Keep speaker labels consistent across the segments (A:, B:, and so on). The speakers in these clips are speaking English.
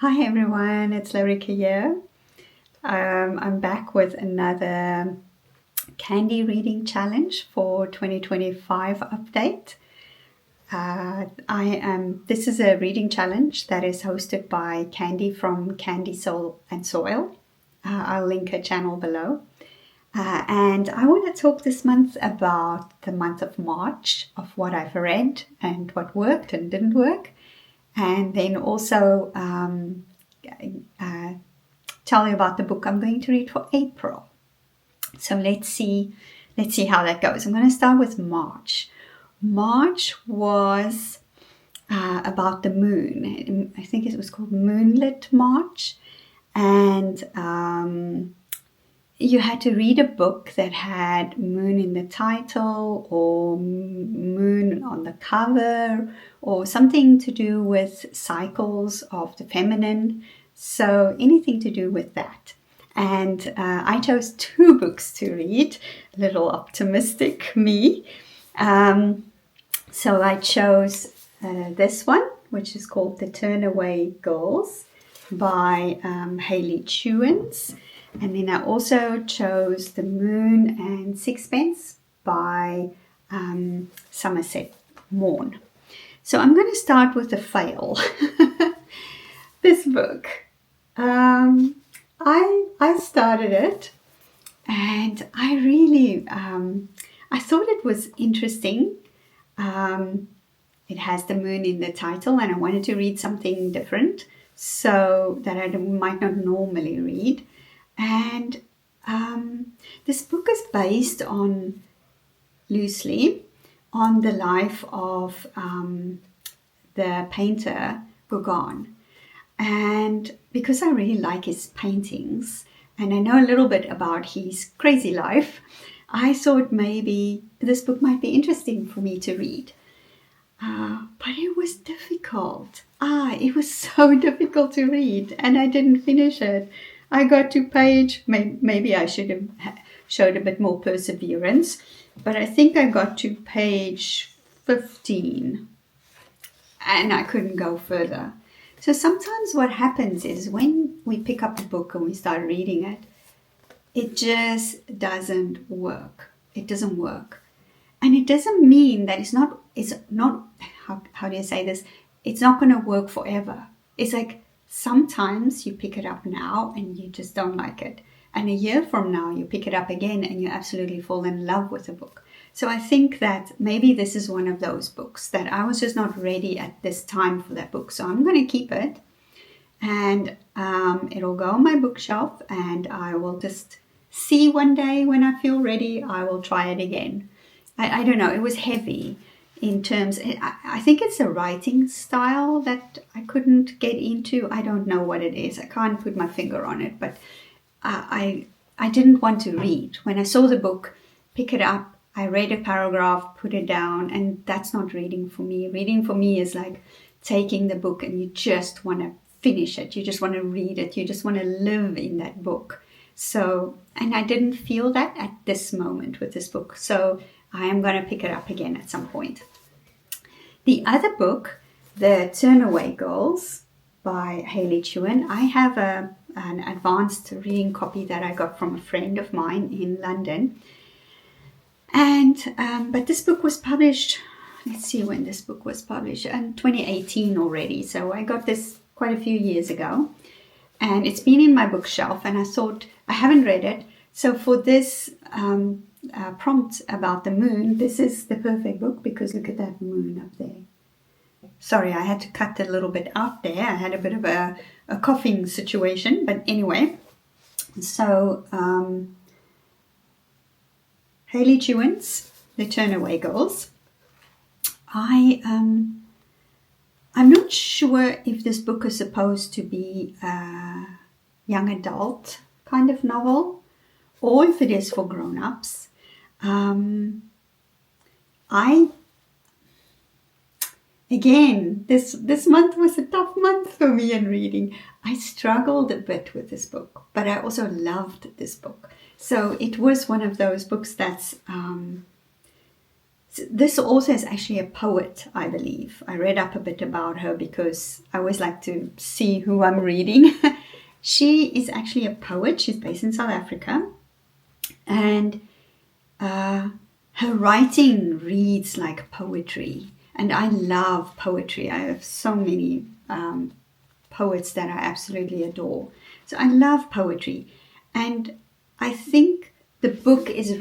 A: Hi everyone, it's Larika here. I'm back with another Candy Reading Challenge for 2025 update. This is a reading challenge that is hosted by Candy from Candy Soul and Soil. I'll link her channel below. And I want to talk this month about the month of March, of what I've read and what worked and didn't work. And then also tell you about the book I'm going to read for April. So let's see how that goes. I'm going to start with March. March was about the moon. I think it was called Moonlit March. And you had to read a book that had moon in the title or moon on the cover or something to do with cycles of the feminine. So anything to do with that. And I chose 2 books to read, a little optimistic me. So I chose this one, which is called The Turnaway Girls by Hayley Chewins. And then I also chose The Moon and Sixpence by Somerset Maugham. So I'm going to start with the fail. This book. I started it and I really, I thought it was interesting. It has the moon in the title and I wanted to read something different so that I might not normally read. And this book is based loosely on the life of the painter Gauguin. And because I really like his paintings and I know a little bit about his crazy life, I thought maybe this book might be interesting for me to read. But it was difficult. It was so difficult to read and I didn't finish it. I got to page, maybe I should have showed a bit more perseverance, but I think I got to page 15 and I couldn't go further. So sometimes what happens is when we pick up a book and we start reading it, it just doesn't work. It doesn't work. And it doesn't mean that it's not, how do you say this? It's not going to work forever. It's like sometimes you pick it up now and you just don't like it. And a year from now you pick it up again and you absolutely fall in love with the book. So I think that maybe this is one of those books that I was just not ready at this time for that book. So I'm going to keep it and it'll go on my bookshelf and I will just see one day when I feel ready, I will try it again. I don't know, it was heavy in terms, I think it's a writing style that I couldn't get into. I don't know what it is. I can't put my finger on it, but I didn't want to read. When I saw the book, pick it up, I read a paragraph, put it down, and that's not reading for me. Reading for me is like taking the book and you just want to finish it. You just want to read it. You just want to live in that book. So, and I didn't feel that at this moment with this book. So I am going to pick it up again at some point. The other book, The Turnaway Girls by Hayley Chewin, I have an advanced reading copy that I got from a friend of mine in London. And but this book was published, let's see when this book was published, in 2018 already. So I got this quite a few years ago. And it's been in my bookshelf and I thought, I haven't read it. So for this prompt about the moon, this is the perfect book because look at that moon up there. Sorry, I had to cut a little bit out there. I had a bit of a coughing situation, but anyway. So Hayley Chewin's The Turnaway Girls. I'm not sure if this book is supposed to be a young adult kind of novel or if it is for grown-ups. Again, this month was a tough month for me in reading. I struggled a bit with this book, but I also loved this book. So it was one of those books that's this author is actually a poet, I believe. I read up a bit about her because I always like to see who I'm reading. She is actually a poet. She's based in South Africa. And her writing reads like poetry. And I love poetry. I have so many poets that I absolutely adore. So I love poetry. And I think the book is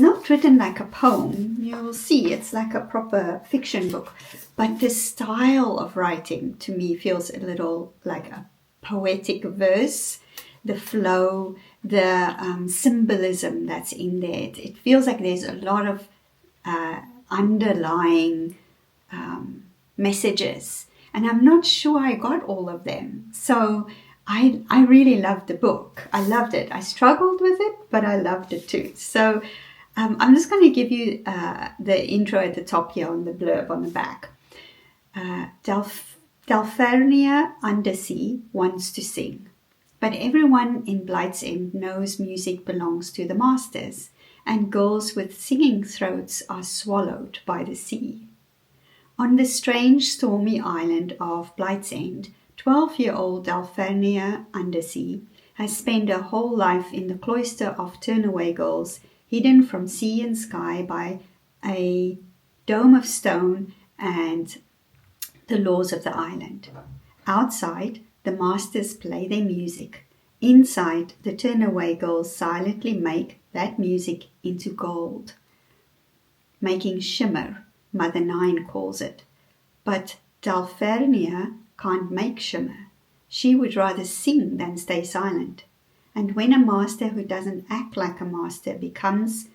A: not written like a poem. You'll see it's like a proper fiction book. But the style of writing to me feels a little like a poetic verse. The flow, the symbolism that's in there. It feels like there's a lot of underlying messages. And I'm not sure I got all of them. So I really loved the book. I loved it. I struggled with it, but I loved it too. So I'm just going to give you the intro at the top here on the blurb on the back. Delphania Undersea wants to sing, but everyone in Blight's End knows music belongs to the masters, and girls with singing throats are swallowed by the sea. On the strange stormy island of Blight's End, 12-year-old Delphania Undersea has spent her whole life in the cloister of turnaway girls, hidden from sea and sky by a dome of stone and the laws of the island. Outside, the masters play their music. Inside, the turnaway girls silently make that music into gold. Making shimmer, Mother Nine calls it. But Delphania can't make shimmer. She would rather sing than stay silent. And when a master who doesn't act like a master comes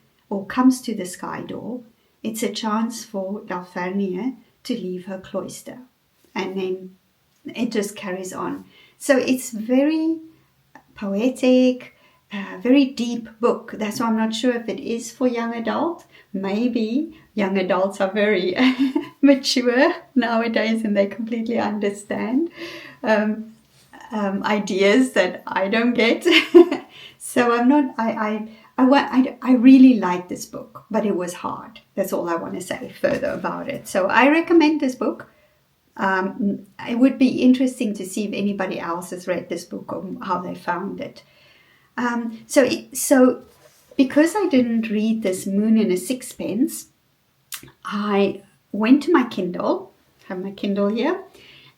A: to the sky door, it's a chance for Delphania to leave her cloister. And then it just carries on. So it's very poetic, very deep book. That's why I'm not sure if it is for young adult. Maybe young adults are very mature nowadays and they completely understand ideas that I don't get. So I'm not. I really like this book, but it was hard. That's all I want to say further about it. So I recommend this book. It would be interesting to see if anybody else has read this book or how they found it. So because I didn't read this Moon in a Sixpence, I went to my Kindle. I have my Kindle here.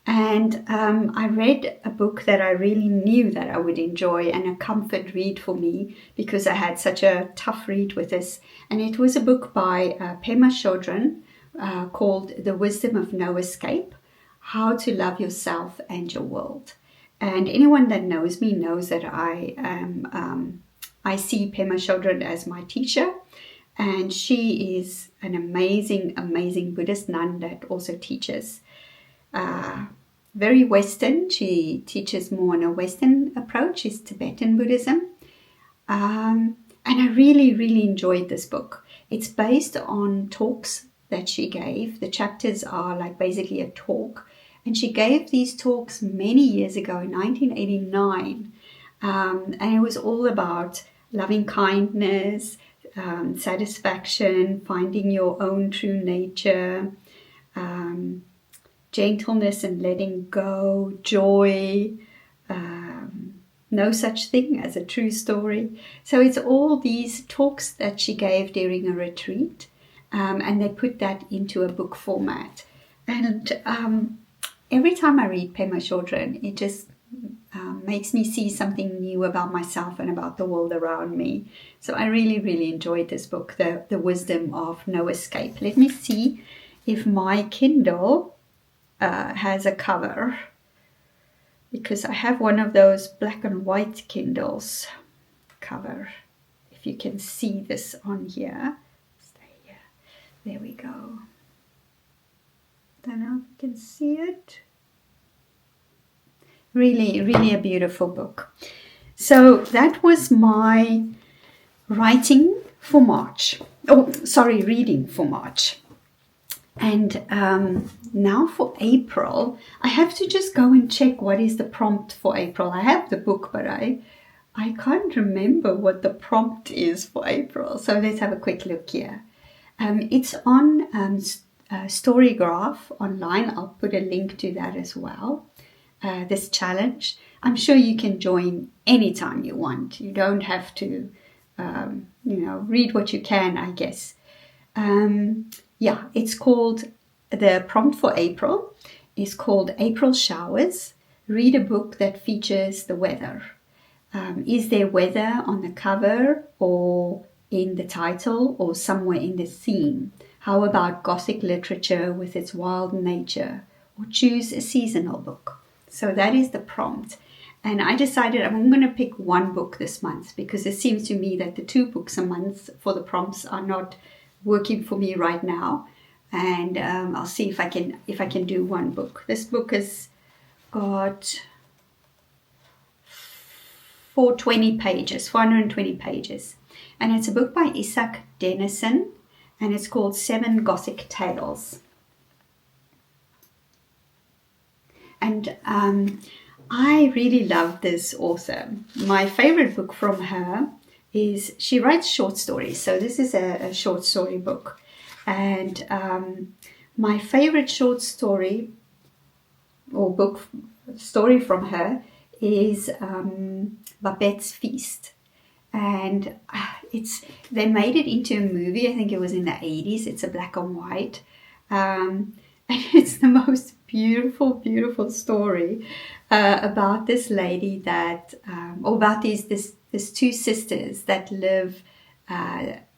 A: And I read a book that I really knew that I would enjoy and a comfort read for me because I had such a tough read with this. And it was a book by Pema Chodron called The Wisdom of No Escape, How to Love Yourself and Your World. And anyone that knows me knows that I see Pema Chodron as my teacher. And she is an amazing, amazing Buddhist nun that also teaches very Western. She teaches more on a Western approach, is Tibetan Buddhism. And I really, really enjoyed this book. It's based on talks that she gave. The chapters are like basically a talk. And she gave these talks many years ago in 1989. And it was all about loving kindness, satisfaction, finding your own true nature, gentleness and letting go, joy, no such thing as a true story. So it's all these talks that she gave during a retreat, and they put that into a book format. And every time I read Pema Chodron, it just makes me see something new about myself and about the world around me. So I really, really enjoyed this book, The Wisdom of No Escape. Let me see if my Kindle has a cover, because I have one of those black and white Kindles cover. If you can see this on here. Stay here. There we go. Don't know if you can see it. Really, really a beautiful book. So that was my reading for March. And now for April, I have to just go and check what is the prompt for April. I have the book, but I can't remember what the prompt is for April. So let's have a quick look here. It's on Storygraph online. I'll put a link to that as well. This challenge. I'm sure you can join anytime you want. You don't have to, read what you can, I guess. Yeah, it's called, the prompt for April is called April Showers. Read a book that features the weather. Is there weather on the cover or in the title or somewhere in the theme? How about Gothic literature with its wild nature? Or choose a seasonal book. So that is the prompt. And I decided I'm going to pick one book this month because it seems to me that the 2 books a month for the prompts are not working for me right now. And I'll see if I can do one book. This book has got 420 pages, 420 pages. And it's a book by Isak Dinesen, and it's called 7 Gothic Tales. And I really love this author. My favorite book from her is, she writes short stories. So this is a short story book. And my favorite short story or book story from her is Babette's Feast. And they made it into a movie. I think it was in the 80s. It's a black and white. And it's the most beautiful, beautiful story about this lady that, or about these 2 sisters that live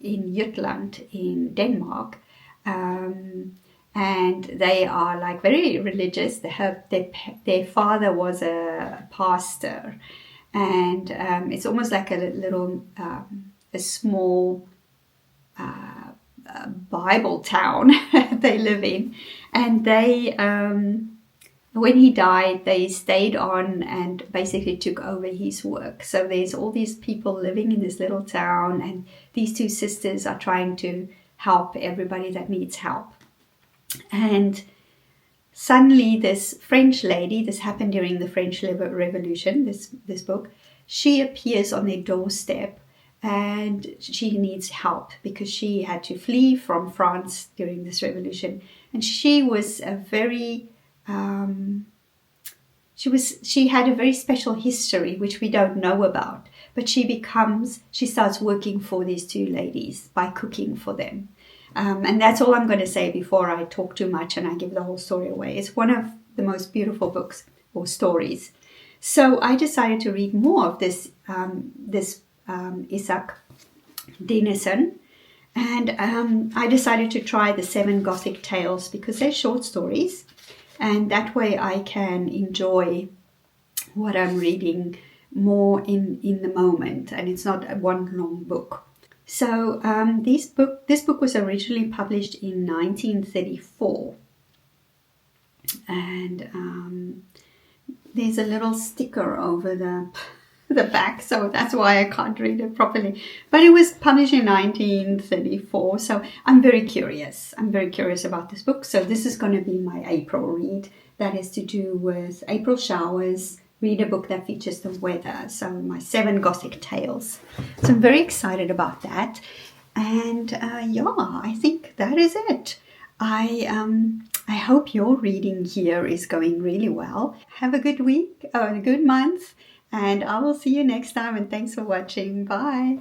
A: in Jutland in Denmark. And they are like very religious. Their father was a pastor. And it's almost like a little, a small Bible town they live in. And they, when he died, they stayed on and basically took over his work. So there's all these people living in this little town, and these 2 sisters are trying to help everybody that needs help. And suddenly this French lady, this happened during the French Revolution, this book, she appears on their doorstep, and she needs help because she had to flee from France during this revolution. And she was a very, she had a very special history, which we don't know about. But she starts working for these 2 ladies by cooking for them. And that's all I'm going to say before I talk too much and I give the whole story away. It's one of the most beautiful books or stories. So I decided to read more of this Isak Dinesen. And I decided to try the 7 Gothic Tales because they're short stories. And that way I can enjoy what I'm reading more in the moment. And it's not one long book. So this book was originally published in 1934. And there's a little sticker over the back, so that's why I can't read it properly. But it was published in 1934, so I'm very curious. I'm very curious about this book. So this is going to be my April read. That is to do with April showers. Read a book that features the weather. So my 7 Gothic Tales. So I'm very excited about that. And I think that is it. I hope your reading here is going really well. Have a good week or a good month. And I will see you next time. And thanks for watching. Bye.